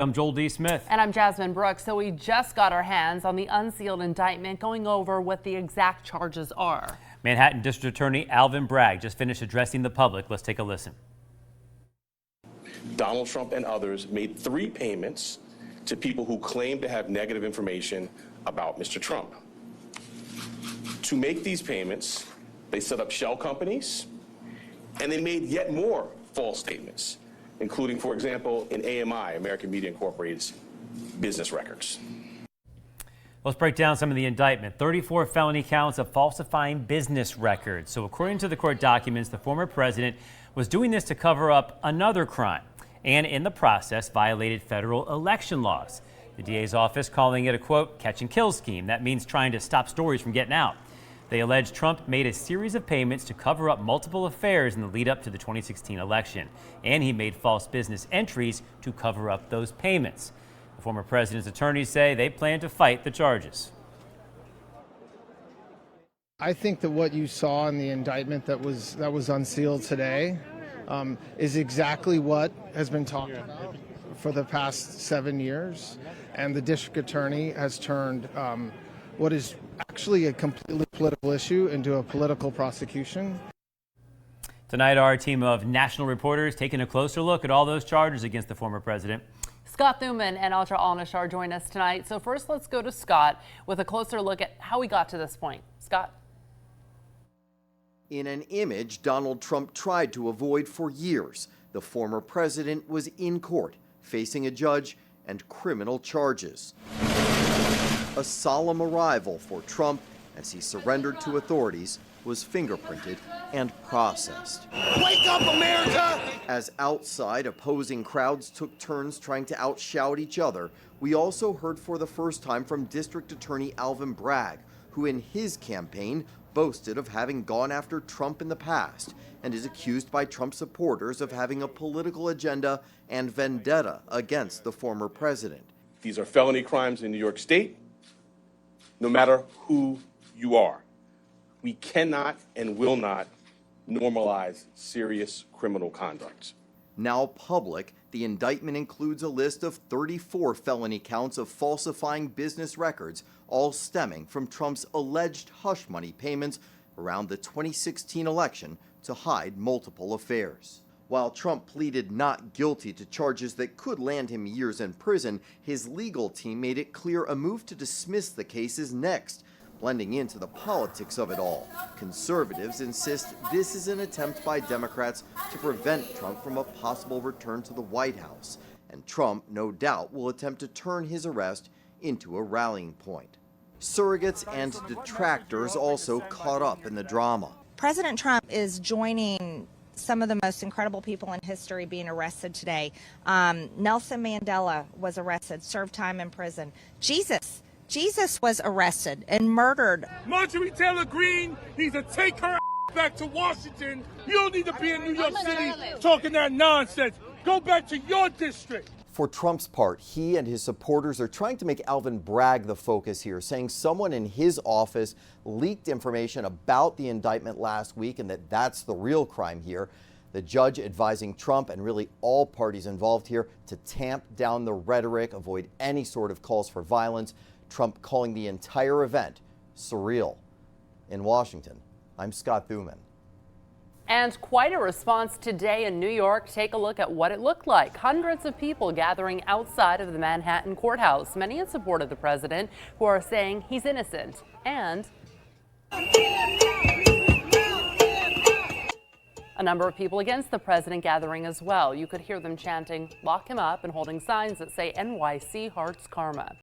I'm Joel D. Smith. And I'm Jasmine Brooks. So we just got our hands on the unsealed indictment, going over what the exact charges are. Manhattan District Attorney Alvin Bragg just finished addressing the public. Let's take a listen. Donald Trump and others made 3 payments to people who claimed to have negative information about Mr. Trump. To make these payments, they set up shell companies, and they made yet more false statements, including, for example, in AMI, American Media Incorporated's business records. Let's break down some of the indictment. 34 felony counts of falsifying business records. So according to the court documents, the former president was doing this to cover up another crime and in the process violated federal election laws. The DA's office calling it a, quote, catch and kill scheme. That means trying to stop stories from getting out. They allege Trump made a series of payments to cover up multiple affairs in the lead up to the 2016 election. And he made false business entries to cover up those payments. The former president's attorneys say they plan to fight the charges. I think that what you saw in the indictment that was unsealed today is exactly what has been talked about for the past 7 years. And the district attorney has turned what is actually a completely political issue into a political prosecution. Tonight, our team of national reporters taking a closer look at all those charges against the former president. Scott Thuman and Audra Alnashar join us tonight. So first, let's go to Scott with a closer look at how we got to this point. Scott. In an image Donald Trump tried to avoid for years, the former president was in court, facing a judge and criminal charges. A solemn arrival for Trump as he surrendered to authorities, was fingerprinted and processed. Wake up, America! As outside opposing crowds took turns trying to outshout each other, we also heard for the first time from District Attorney Alvin Bragg, who in his campaign boasted of having gone after Trump in the past and is accused by Trump supporters of having a political agenda and vendetta against the former president. These are felony crimes in New York State, no matter who you are. We cannot and will not normalize serious criminal conduct. Now public, the indictment includes a list of 34 felony counts of falsifying business records, all stemming from Trump's alleged hush money payments around the 2016 election to hide multiple affairs. While Trump pleaded not guilty to charges that could land him years in prison, his legal team made it clear a move to dismiss the case is next, blending into the politics of it all. Conservatives insist this is an attempt by Democrats to prevent Trump from a possible return to the White House. And Trump, no doubt, will attempt to turn his arrest into a rallying point. Surrogates and detractors also caught up in the drama. President Trump is joining some of the most incredible people in history being arrested today. Nelson Mandela was arrested, served time in prison. Jesus was arrested and murdered. Marjorie Taylor Greene needs to take her back to Washington. You don't need to be in New York City talking that nonsense. Go back to your district. For Trump's part, he and his supporters are trying to make Alvin Bragg the focus here, saying someone in his office leaked information about the indictment last week and that's the real crime here. The judge advising Trump and really all parties involved here to tamp down the rhetoric, avoid any sort of calls for violence. Trump calling the entire event surreal. In Washington, I'm Scott Thuman. And quite a response today in New York. Take a look at what it looked like. Hundreds of people gathering outside of the Manhattan courthouse, many in support of the president, who are saying he's innocent. And a number of people against the president gathering as well. You could hear them chanting, "Lock him up," and holding signs that say NYC Hearts Karma.